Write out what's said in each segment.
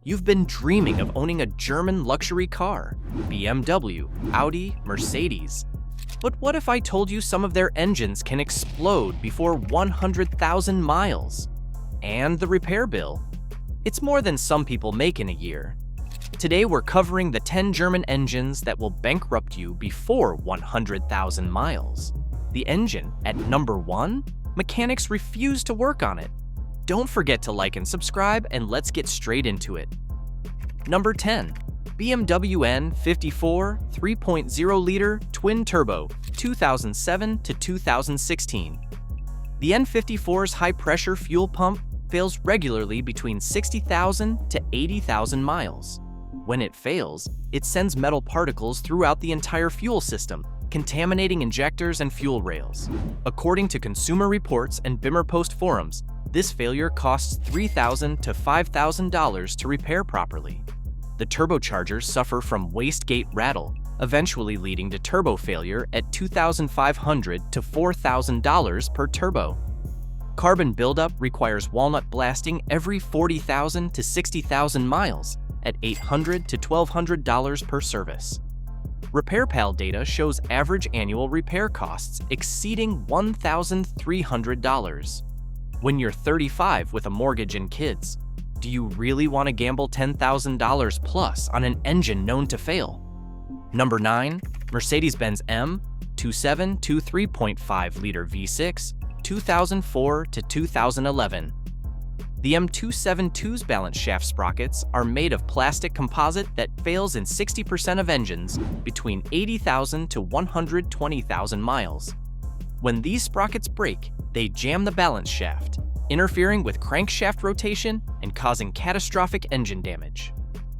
You've been dreaming of owning a German luxury car, BMW, Audi, Mercedes. But what if I told you some of their engines can explode before 100,000 miles? And the repair bill? It's more than some people make in a year. Today we're covering the 10 German engines that will bankrupt you before 100,000 miles. The engine at number 1? Mechanics refuse to work on it. Don't forget to like and subscribe, and let's get straight into it. Number 10. BMW N54 3.0-liter twin-turbo, 2007 to 2016. The N54's high-pressure fuel pump fails regularly between 60,000 to 80,000 miles. When it fails, it sends metal particles throughout the entire fuel system, contaminating injectors and fuel rails. According to Consumer Reports and BimmerPost forums, this failure costs $3,000 to $5,000 to repair properly. The turbochargers suffer from wastegate rattle, eventually leading to turbo failure at $2,500 to $4,000 per turbo. Carbon buildup requires walnut blasting every 40,000 to 60,000 miles at $800 to $1,200 per service. RepairPal data shows average annual repair costs exceeding $1,300. When you're 35 with a mortgage and kids, do you really want to gamble $10,000 plus on an engine known to fail? Number 9. Mercedes-Benz M272 3.5-liter V6, 2004 to 2011. The M272's balance shaft sprockets are made of plastic composite that fails in 60% of engines between 80,000 to 120,000 miles. When these sprockets break, they jam the balance shaft, interfering with crankshaft rotation and causing catastrophic engine damage.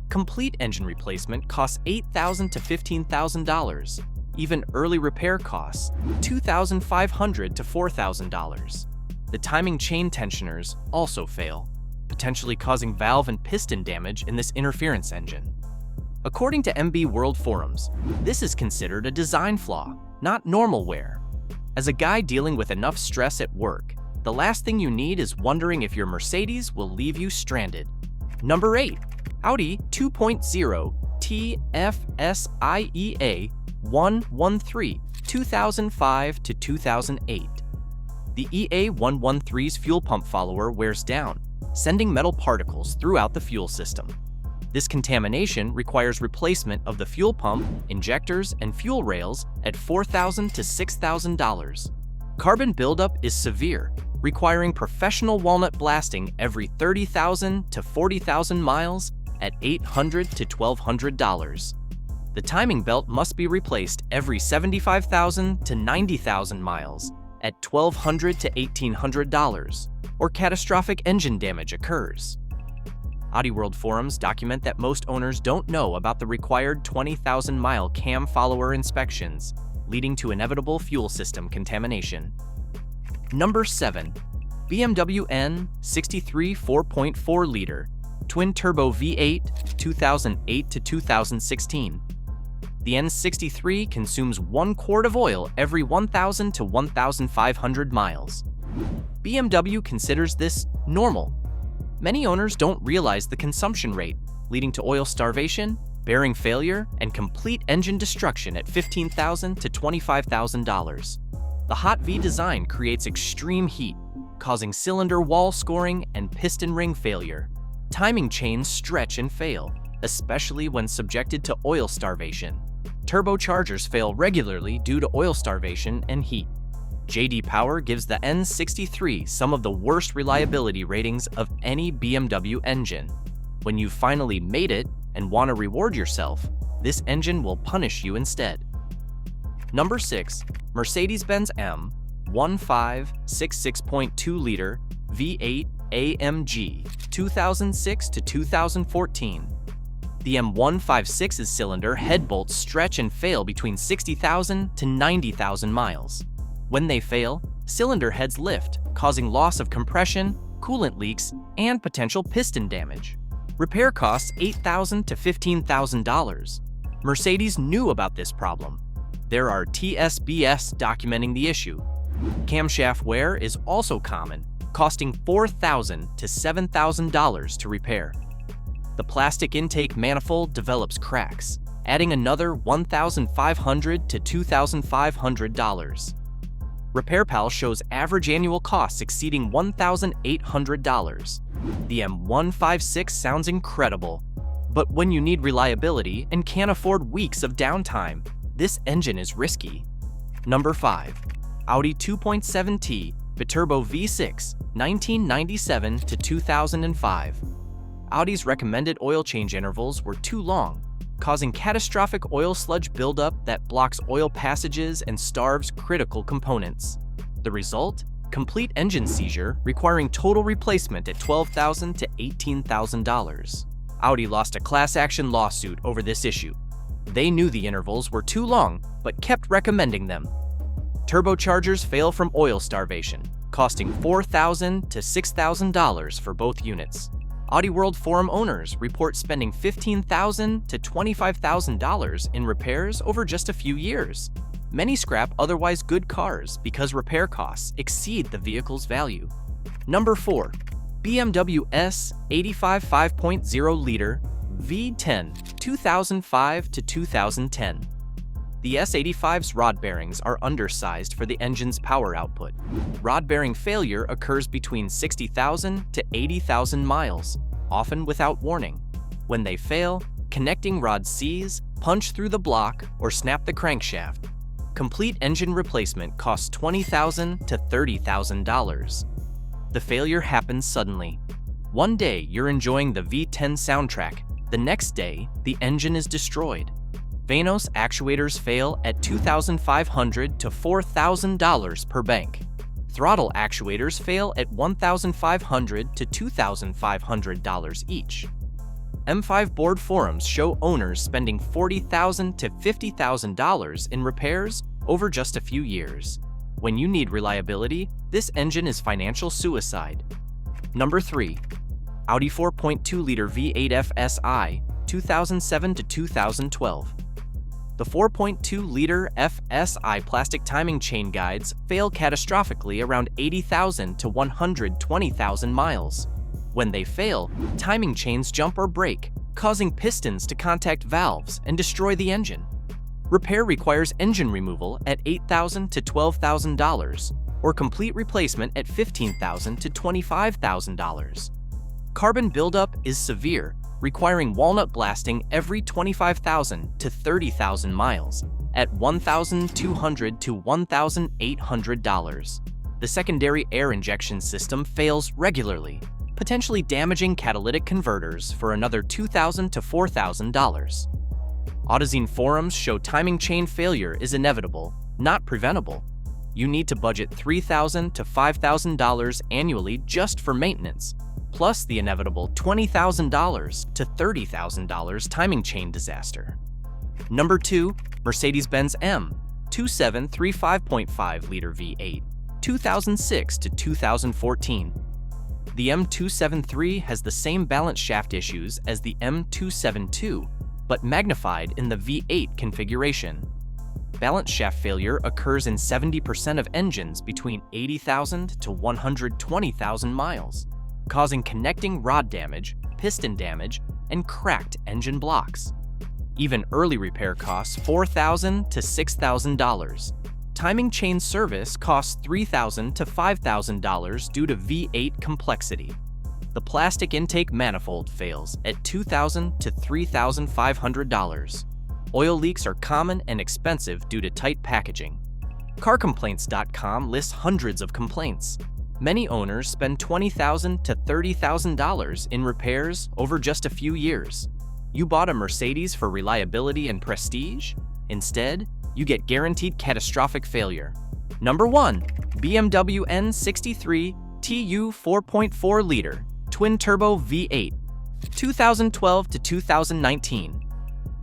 Complete engine replacement costs $8,000 to $15,000. Even early repair costs $2,500 to $4,000. The timing chain tensioners also fail, potentially causing valve and piston damage in this interference engine. According to MB World forums, this is considered a design flaw, not normal wear. As a guy dealing with enough stress at work, the last thing you need is wondering if your Mercedes will leave you stranded. Number 8. Audi 2.0 TFSI EA113, 2005 to 2008. The EA113's fuel pump follower wears down, sending metal particles throughout the fuel system. This contamination requires replacement of the fuel pump, injectors, and fuel rails at $4,000 to $6,000. Carbon buildup is severe, requiring professional walnut blasting every 30,000 to 40,000 miles at $800 to $1,200. The timing belt must be replaced every 75,000 to 90,000 miles at $1,200 to $1,800, or catastrophic engine damage occurs. Audi World forums document that most owners don't know about the required 20,000-mile cam follower inspections, leading to inevitable fuel system contamination. Number 7. BMW N63 4.4-liter twin-turbo V8, 2008 to 2016. The N63 consumes 1 quart of oil every 1,000 to 1,500 miles. BMW considers this normal. Many owners don't realize the consumption rate, leading to oil starvation, bearing failure, and complete engine destruction at $15,000 to $25,000. The hot V design creates extreme heat, causing cylinder wall scoring and piston ring failure. Timing chains stretch and fail, especially when subjected to oil starvation. Turbochargers fail regularly due to oil starvation and heat. J.D. Power gives the N63 some of the worst reliability ratings of any BMW engine. When you finally made it and want to reward yourself, this engine will punish you instead. Number 6. Mercedes-Benz M1566.2-liter V8 AMG, 2006 to 2014. The M156's cylinder head bolts stretch and fail between 60,000 to 90,000 miles. When they fail, cylinder heads lift, causing loss of compression, coolant leaks, and potential piston damage. Repair costs $8,000 to $15,000. Mercedes knew about this problem. There are TSBS documenting the issue. Camshaft wear is also common, costing $4,000 to $7,000 to repair. The plastic intake manifold develops cracks, adding another $1,500 to $2,500. RepairPal shows average annual costs exceeding $1,800. The M156 sounds incredible, but when you need reliability and can't afford weeks of downtime, this engine is risky. Number 5. Audi 2.7T Biturbo V6, 1997 to 2005. Audi's recommended oil change intervals were too long, causing catastrophic oil sludge buildup that blocks oil passages and starves critical components. The result? Complete engine seizure, requiring total replacement at $12,000 to $18,000. Audi lost a class action lawsuit over this issue. They knew the intervals were too long, but kept recommending them. Turbochargers fail from oil starvation, costing $4,000 to $6,000 for both units. Audi World Forum owners report spending $15,000 to $25,000 in repairs over just a few years. Many scrap otherwise good cars because repair costs exceed the vehicle's value. Number 4. BMW S85 5.0-liter V10, 2005 to 2010. The S85's rod bearings are undersized for the engine's power output. Rod bearing failure occurs between 60,000 to 80,000 miles, often without warning. When they fail, connecting rods seize, punch through the block, or snap the crankshaft. Complete engine replacement costs $20,000 to $30,000. The failure happens suddenly. One day, you're enjoying the V10 soundtrack. The next day, the engine is destroyed. Vanos actuators fail at $2,500 to $4,000 per bank. Throttle actuators fail at $1,500 to $2,500 each. M5 board forums show owners spending $40,000 to $50,000 in repairs over just a few years. When you need reliability, this engine is financial suicide. Number 3. Audi 4.2-liter V8 FSI, 2007 to 2012. The 4.2-liter FSI plastic timing chain guides fail catastrophically around 80,000 to 120,000 miles. When they fail, timing chains jump or break, causing pistons to contact valves and destroy the engine. Repair requires engine removal at $8,000 to $12,000, or complete replacement at $15,000 to $25,000. Carbon buildup is severe, requiring walnut blasting every 25,000 to 30,000 miles at $1,200 to $1,800. The secondary air injection system fails regularly, potentially damaging catalytic converters for another $2,000 to $4,000. AutoZine forums show timing chain failure is inevitable, not preventable. You need to budget $3,000 to $5,000 annually just for maintenance, plus the inevitable $20,000 to $30,000 timing chain disaster. Number 2. Mercedes-Benz M273 5.5-liter V8, 2006 to 2014. The M273 has the same balance shaft issues as the M272, but magnified in the V8 configuration. Balance shaft failure occurs in 70% of engines between 80,000 to 120,000 miles, causing connecting rod damage, piston damage, and cracked engine blocks. Even early repair costs $4,000 to $6,000. Timing chain service costs $3,000 to $5,000 due to V8 complexity. The plastic intake manifold fails at $2,000 to $3,500. Oil leaks are common and expensive due to tight packaging. CarComplaints.com lists hundreds of complaints. Many owners spend $20,000 to $30,000 in repairs over just a few years. You bought a Mercedes for reliability and prestige? Instead, you get guaranteed catastrophic failure. Number 1. BMW N63TU 4.4-liter twin-turbo V8, 2012 to 2019.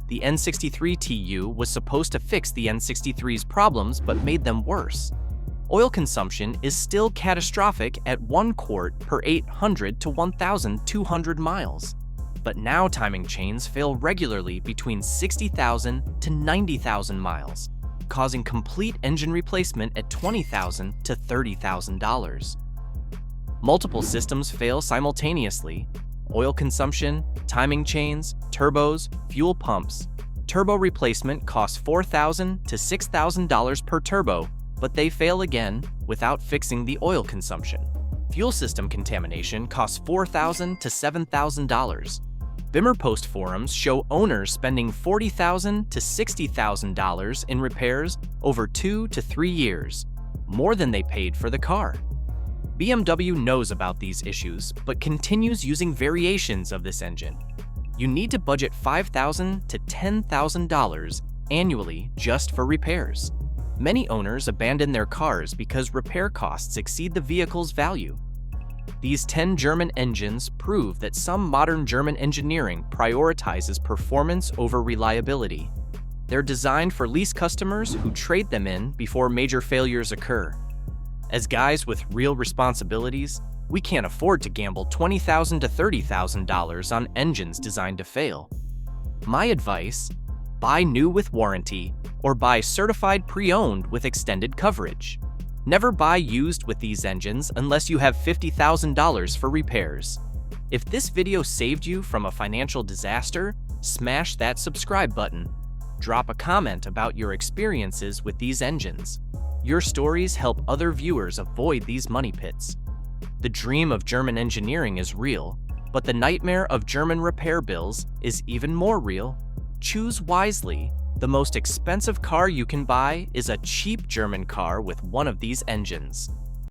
The N63TU was supposed to fix the N63's problems but made them worse. Oil consumption is still catastrophic at 1 quart per 800 to 1,200 miles. But now timing chains fail regularly between 60,000 to 90,000 miles, causing complete engine replacement at $20,000 to $30,000. Multiple systems fail simultaneously. oil consumption, timing chains, turbos, fuel pumps. Turbo replacement costs $4,000 to $6,000 per turbo, but they fail again without fixing the oil consumption. Fuel system contamination costs $4,000 to $7,000. Bimmer Post forums show owners spending $40,000 to $60,000 in repairs over 2 to 3 years, more than they paid for the car. BMW knows about these issues, but continues using variations of this engine. You need to budget $5,000 to $10,000 annually just for repairs. Many owners abandon their cars because repair costs exceed the vehicle's value. These 10 German engines prove that some modern German engineering prioritizes performance over reliability. They're designed for lease customers who trade them in before major failures occur. As guys with real responsibilities, we can't afford to gamble $20,000 to $30,000 on engines designed to fail. My advice: buy new with warranty or buy certified pre-owned with extended coverage. Never buy used with these engines unless you have $50,000 for repairs. If this video saved you from a financial disaster, smash that subscribe button. Drop a comment about your experiences with these engines. Your stories help other viewers avoid these money pits. The dream of German engineering is real, but the nightmare of German repair bills is even more real. Choose wisely. The most expensive car you can buy is a cheap German car with one of these engines.